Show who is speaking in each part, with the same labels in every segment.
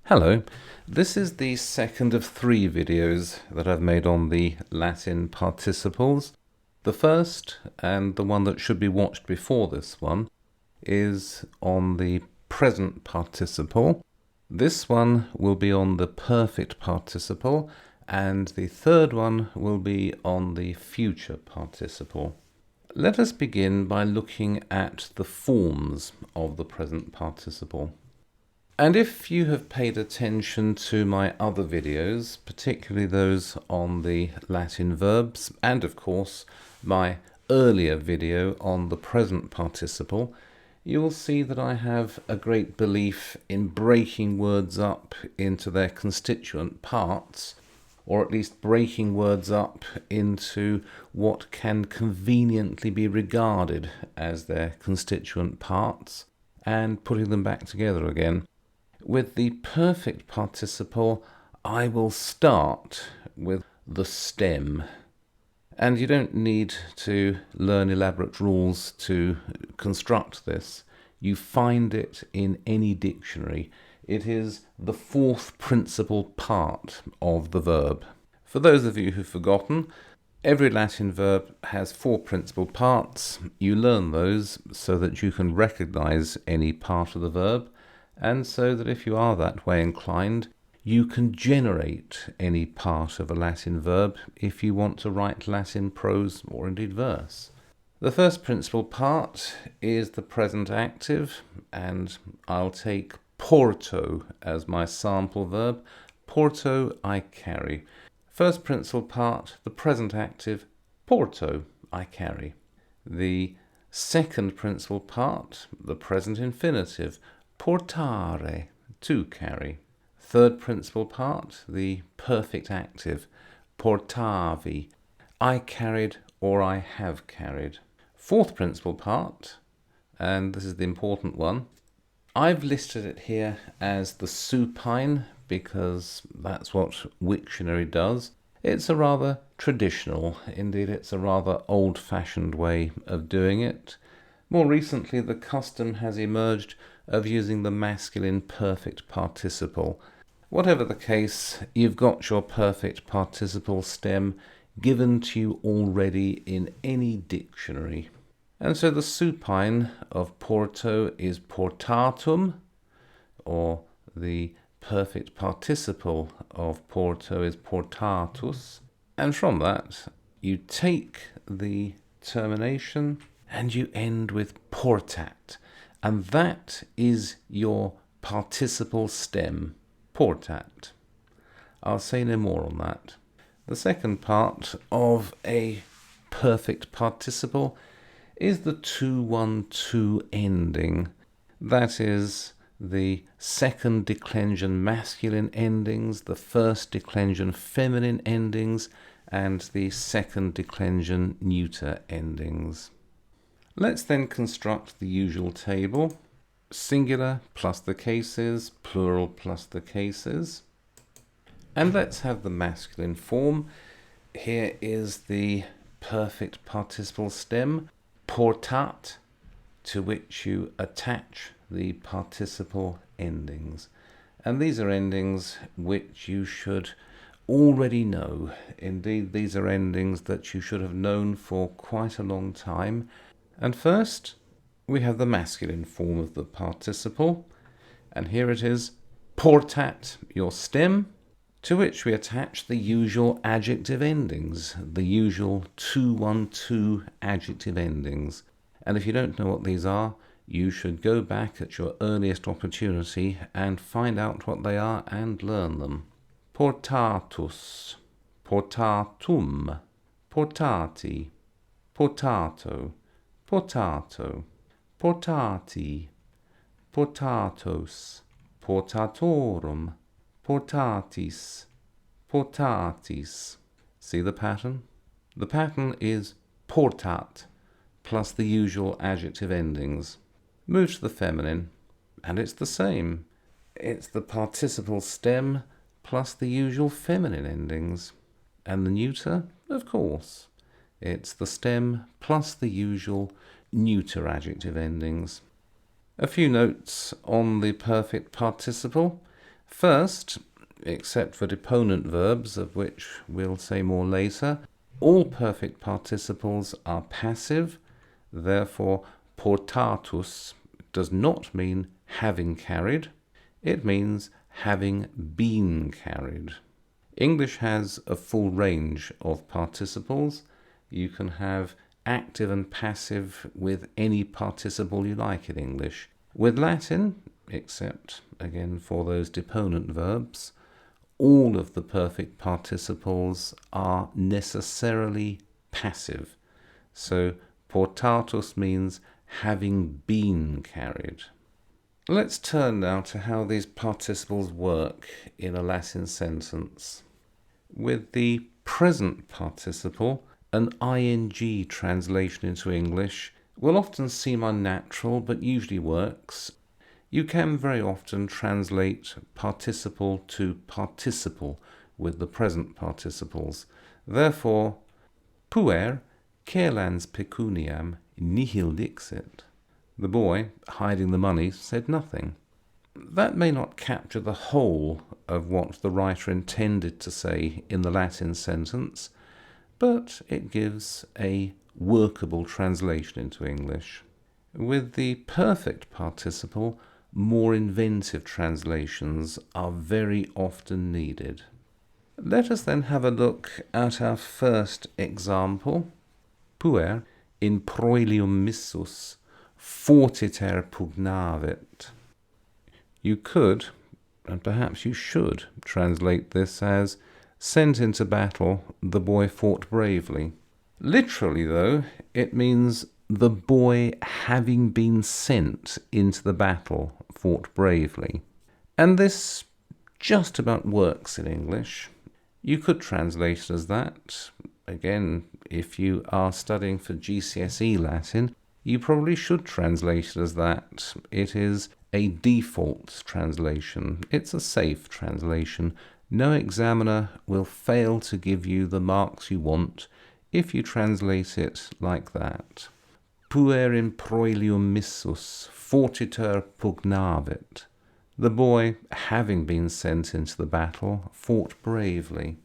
Speaker 1: Hello, this is the second of 3 videos that I've made on the Latin participles. The first, and the one that should be watched before this one, is on the present participle. This one will be on the perfect participle, and the third one will be on the future participle. Let us begin by looking at the forms of the present participle. And if you have paid attention to my other videos, particularly those on the Latin verbs, and of course my earlier video on the present participle, you will see that I have a great belief in breaking words up into their constituent parts, or at least breaking words up into what can conveniently be regarded as their constituent parts, and putting them back together again. With the perfect participle, I will start with the stem. And you don't need to learn elaborate rules to construct this. You find it in any dictionary. It is the fourth principal part of the verb. For those of you who've forgotten, every Latin verb has 4 principal parts. You learn those so that you can recognize any part of the verb, and so that if you are that way inclined, you can generate any part of a Latin verb if you want to write Latin prose or indeed verse. The first principal part is the present active, and I'll take porto as my sample verb. Porto, I carry. First principal part, the present active, porto, I carry. The second principal part, the present infinitive, portare, to carry. Third principal part, the perfect active, portavi, I carried or I have carried. Fourth principal part, and this is the important one, I've listed it here as the supine because that's what Wiktionary does. It's a rather traditional, indeed it's a rather old-fashioned way of doing it. More recently, the custom has emerged of using the masculine perfect participle. Whatever the case, you've got your perfect participle stem given to you already in any dictionary. And so the supine of porto is portatum, or the perfect participle of porto is portatus. And from that, you take the termination and you end with portat. And that is your participle stem, portat. I'll say no more on that. The second part of a perfect participle is the 2-1-2 ending. That is the second declension masculine endings, the first declension feminine endings, and the second declension neuter endings. Let's then construct the usual table. Singular plus the cases, plural plus the cases. And let's have the masculine form. Here is the perfect participle stem, portat, to which you attach the participle endings. And these are endings which you should already know. Indeed, these are endings that you should have known for quite a long time. And first, we have the masculine form of the participle, and here it is, portat, your stem, to which we attach the usual adjective endings, the usual 2-1-2 adjective endings. And if you don't know what these are, you should go back at your earliest opportunity and find out what they are and learn them. Portatus, portatum, portati, portato, portato, portati, portatos, portatorum, portatis, portatis. See the pattern? The pattern is portat plus the usual adjective endings. Move to the feminine, and it's the same. It's the participle stem plus the usual feminine endings. And the neuter, of course. It's the stem plus the usual neuter adjective endings. A few notes on the perfect participle. First, except for deponent verbs, of which we'll say more later, all perfect participles are passive. Therefore, portatus does not mean having carried. It means having been carried. English has a full range of participles. You can have active and passive with any participle you like in English. With Latin, except again for those deponent verbs, all of the perfect participles are necessarily passive. So portatus means having been carried. Let's turn now to how these participles work in a Latin sentence. With the present participle, an ing translation into English will often seem unnatural, but usually works. You can very often translate participle to participle with the present participles. Therefore, puer celans pecuniam nihil dixit. The boy, hiding the money, said nothing. That may not capture the whole of what the writer intended to say in the Latin sentence, but it gives a workable translation into English. With the perfect participle, more inventive translations are very often needed. Let us then have a look at our first example. Puer in proelium missus fortiter pugnavit. You could, and perhaps you should, translate this as sent into battle, the boy fought bravely. Literally, though, it means the boy, having been sent into the battle, fought bravely. And this just about works in English. You could translate it as that. Again, if you are studying for GCSE Latin, you probably should translate it as that. It is a default translation. It's a safe translation. No examiner will fail to give you the marks you want if you translate it like that. Puer in proelium missus fortiter pugnavit. The boy, having been sent into the battle, fought bravely.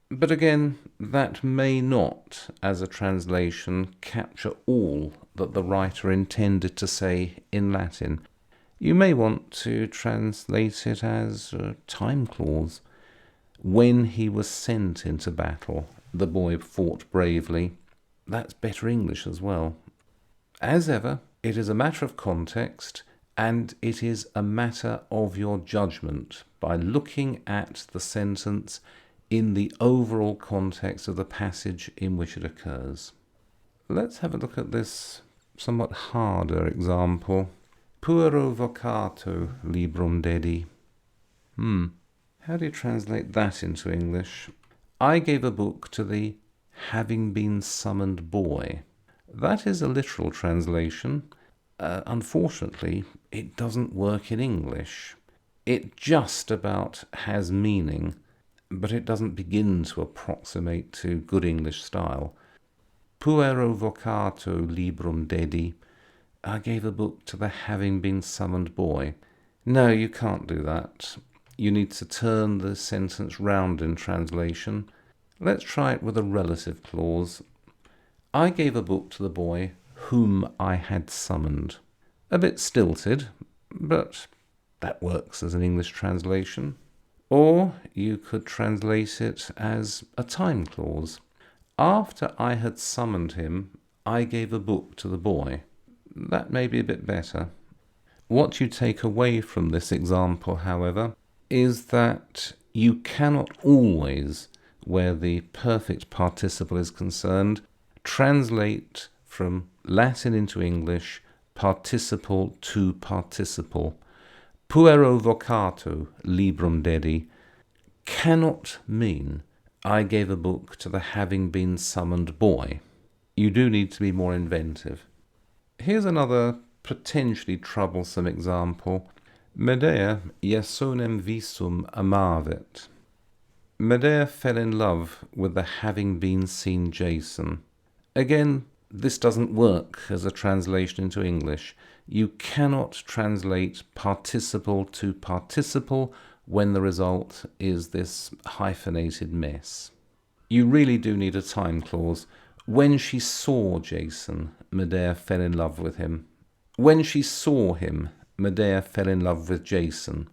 Speaker 1: But again, that may not, as a translation, capture all that the writer intended to say in Latin. You may want to translate it as a time clause. When he was sent into battle, the boy fought bravely. That's better English as well. As ever, it is a matter of context, and it is a matter of your judgment by looking at the sentence in the overall context of the passage in which it occurs. Let's have a look at this somewhat harder example. Puero vocato librum dedi. How do you translate that into English? I gave a book to the having been summoned boy. That is a literal translation. Unfortunately, it doesn't work in English. It just about has meaning, but it doesn't begin to approximate to good English style. Puero vocato librum dedi. I gave a book to the having been summoned boy. No, you can't do that. You need to turn the sentence round in translation. Let's try it with a relative clause. I gave a book to the boy whom I had summoned. A bit stilted, but that works as an English translation. Or you could translate it as a time clause. After I had summoned him, I gave a book to the boy. That may be a bit better. What you take away from this example, however, is that you cannot always, where the perfect participle is concerned, translate from Latin into English participle to participle. Puero vocato librum dedi cannot mean I gave a book to the having been summoned boy. You do need to be more inventive. Here's another potentially troublesome example. Medea Iasonem visum amavit. Medea fell in love with the having been seen Jason. Again, this doesn't work as a translation into English. You cannot translate participle to participle when the result is this hyphenated mess. You really do need a time clause. When she saw Jason, Medea fell in love with him. When she saw him, Medea fell in love with Jason.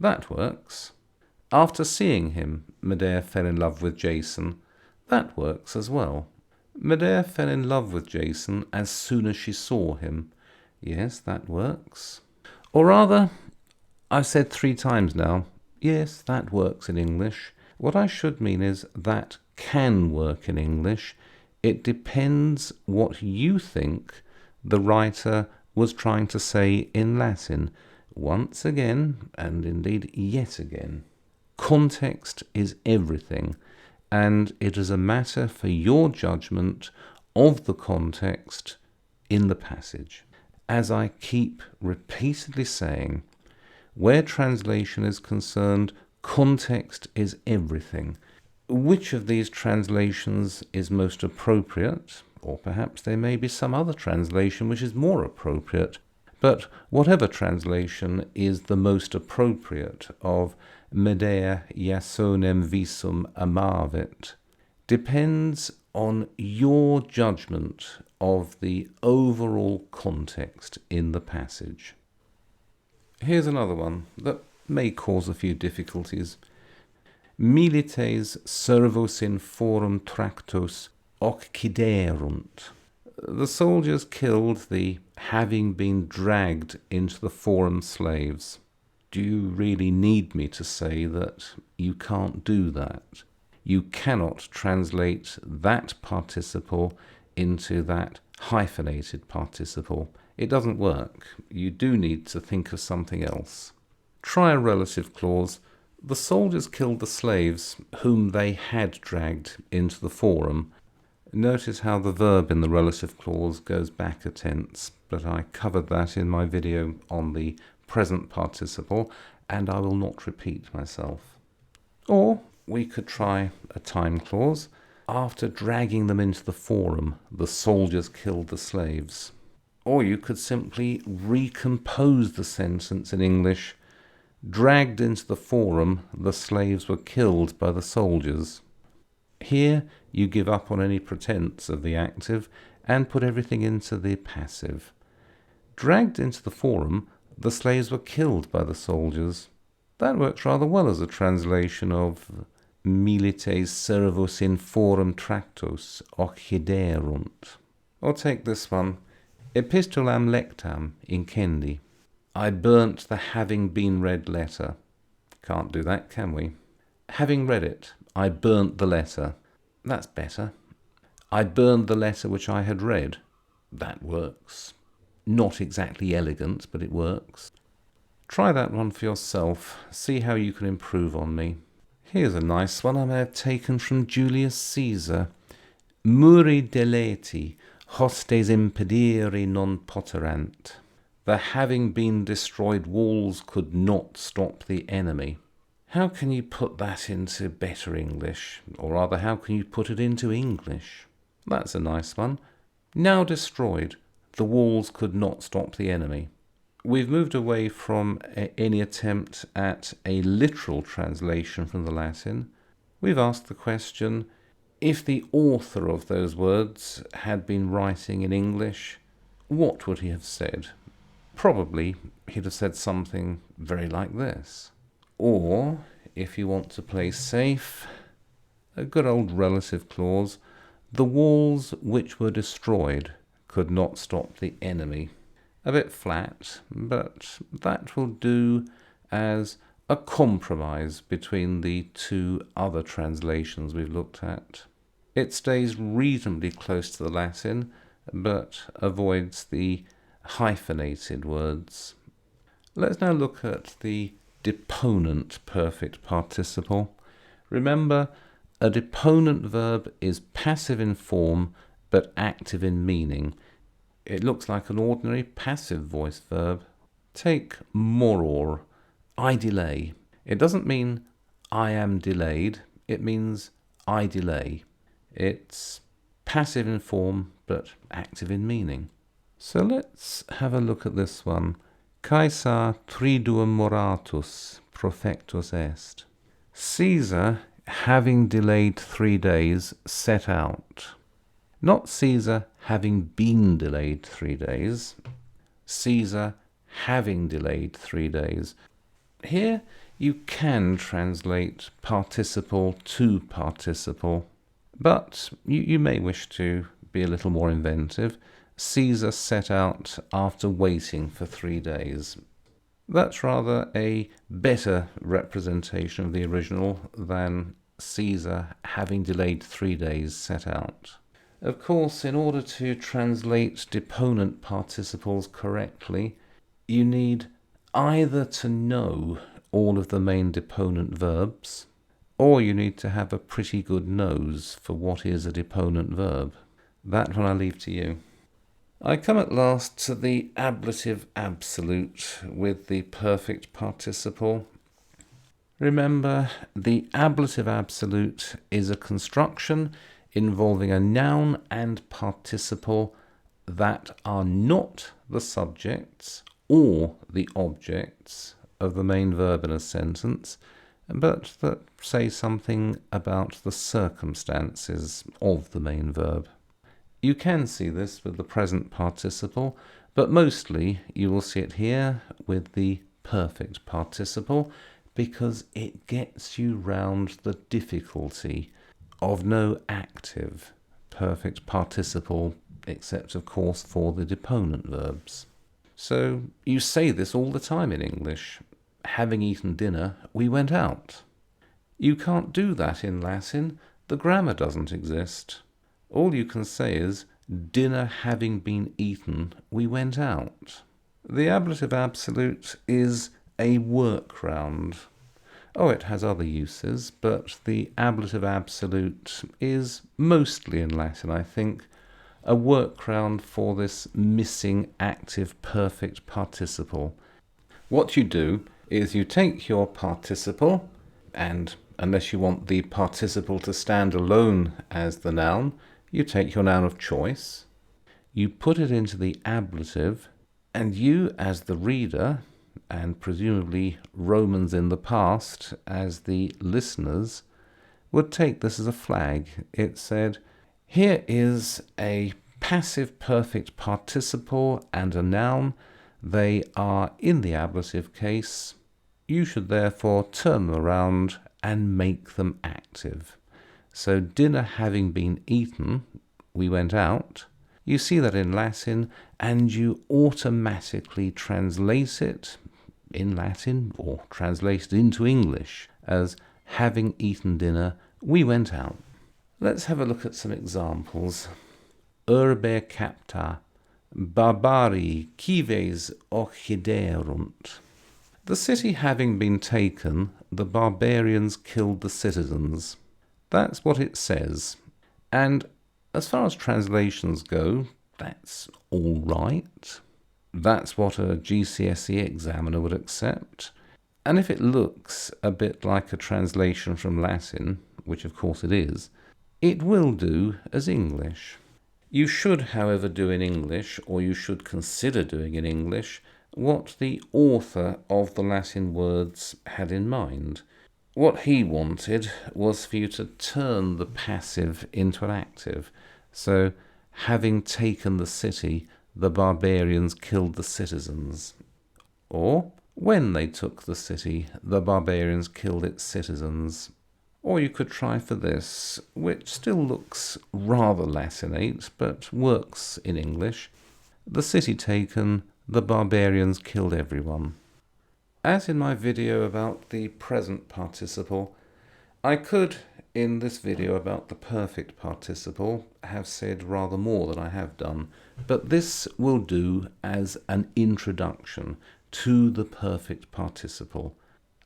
Speaker 1: That works. After seeing him, Medea fell in love with Jason. That works as well. Medea fell in love with Jason as soon as she saw him. Yes, that works. Or rather, I've said 3 times now, yes, that works in English. What I should mean is that can work in English. It depends what you think the writer was trying to say in Latin. Once again, and indeed yet again, context is everything, and it is a matter for your judgment of the context in the passage. As I keep repeatedly saying, where translation is concerned, context is everything. Which of these translations is most appropriate? Or perhaps there may be some other translation which is more appropriate. But whatever translation is the most appropriate of Medea Iasonem visum amavit depends on your judgment of the overall context in the passage. Here's another one that may cause a few difficulties. Milites servos in forum tractos occiderunt. The soldiers killed the having been dragged into the forum slaves. Do you really need me to say that you can't do that? You cannot translate that participle into that hyphenated participle. It doesn't work. You do need to think of something else. Try a relative clause. The soldiers killed the slaves whom they had dragged into the forum. Notice how the verb in the relative clause goes back a tense, but I covered that in my video on the present participle, and I will not repeat myself. Or we could try a time clause. After dragging them into the forum, the soldiers killed the slaves. Or you could simply recompose the sentence in English. Dragged into the forum, the slaves were killed by the soldiers. Here you give up on any pretense of the active and put everything into the passive. Dragged into the forum, the slaves were killed by the soldiers. That works rather well as a translation of Milites servos in forum tractos occiderunt. Or take this one, Epistolam lectam incendi. I burnt the having been read letter. Can't do that, can we? Having read it, I burnt the letter. That's better. I burned the letter which I had read. That works. Not exactly elegant, but it works. Try that one for yourself. See how you can improve on me. Here's a nice one I may have taken from Julius Caesar. Muri deleti, hostes impedire non poterant. The having been destroyed walls could not stop the enemy. How can you put that into better English? Or rather, how can you put it into English? That's a nice one. Now destroyed, the walls could not stop the enemy. We've moved away from any attempt at a literal translation from the Latin. We've asked the question, if the author of those words had been writing in English, what would he have said? Probably he'd have said something very like this. Or, if you want to play safe, a good old relative clause, the walls which were destroyed could not stop the enemy. A bit flat, but that will do as a compromise between the 2 other translations we've looked at. It stays reasonably close to the Latin, but avoids the hyphenated words. Let's now look at the deponent perfect participle. Remember, a deponent verb is passive in form, but active in meaning. It looks like an ordinary passive voice verb. Take moror, I delay. It doesn't mean I am delayed, it means I delay. It's passive in form, but active in meaning. So let's have a look at this one. Caesar triduum moratus profectus est. Caesar, having delayed 3 days, set out. Not Caesar having been delayed 3 days. Caesar having delayed 3 days. Here you can translate participle to participle, but you may wish to be a little more inventive. Caesar set out after waiting for 3 days. That's rather a better representation of the original than Caesar having delayed 3 days set out. Of course, in order to translate deponent participles correctly, you need either to know all of the main deponent verbs, or you need to have a pretty good nose for what is a deponent verb. That one I leave to you. I come at last to the ablative absolute with the perfect participle. Remember, the ablative absolute is a construction involving a noun and participle that are not the subjects or the objects of the main verb in a sentence, but that say something about the circumstances of the main verb. You can see this with the present participle, but mostly you will see it here with the perfect participle, because it gets you round the difficulty of no active perfect participle, except of course for the deponent verbs. So you say this all the time in English. Having eaten dinner, we went out. You can't do that in Latin. The grammar doesn't exist. All you can say is, dinner having been eaten, we went out. The ablative absolute is a workaround. Oh, it has other uses, but the ablative absolute is mostly in Latin, I think, a workaround for this missing active perfect participle. What you do is you take your participle, and unless you want the participle to stand alone as the noun, you take your noun of choice, you put it into the ablative, and you as the reader, and presumably Romans in the past as the listeners, would take this as a flag. It said, here is a passive perfect participle and a noun. They are in the ablative case. You should therefore turn them around and make them active. So dinner having been eaten, we went out. You see that in Latin, and you automatically translate it in Latin, or translate it into English, as having eaten dinner, we went out. Let's have a look at some examples. Urbe capta, barbari cives occiderunt. The city having been taken, the barbarians killed the citizens. That's what it says. And as far as translations go, that's all right. That's what a GCSE examiner would accept. And if it looks a bit like a translation from Latin, which of course it is, it will do as English. You should, however, do in English, or you should consider doing in English, what the author of the Latin words had in mind. What he wanted was for you to turn the passive into an active. So, having taken the city, the barbarians killed the citizens. Or, when they took the city, the barbarians killed its citizens. Or you could try for this, which still looks rather Latinate, but works in English. The city taken, the barbarians killed everyone. As in my video about the present participle, I could, in this video about the perfect participle, have said rather more than I have done, but this will do as an introduction to the perfect participle.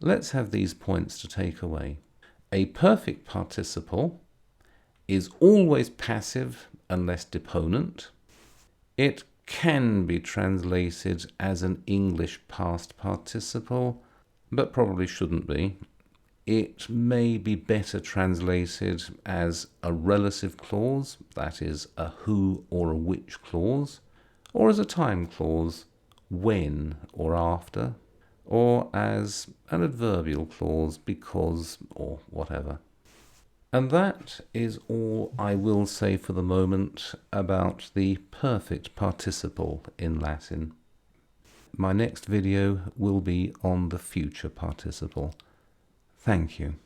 Speaker 1: Let's have these points to take away. A perfect participle is always passive unless deponent. It can be translated as an English past participle, but probably shouldn't be. It may be better translated as a relative clause, that is, a who or a which clause, or as a time clause, when or after, or as an adverbial clause because or whatever. And that is all I will say for the moment about the perfect participle in Latin. My next video will be on the future participle. Thank you.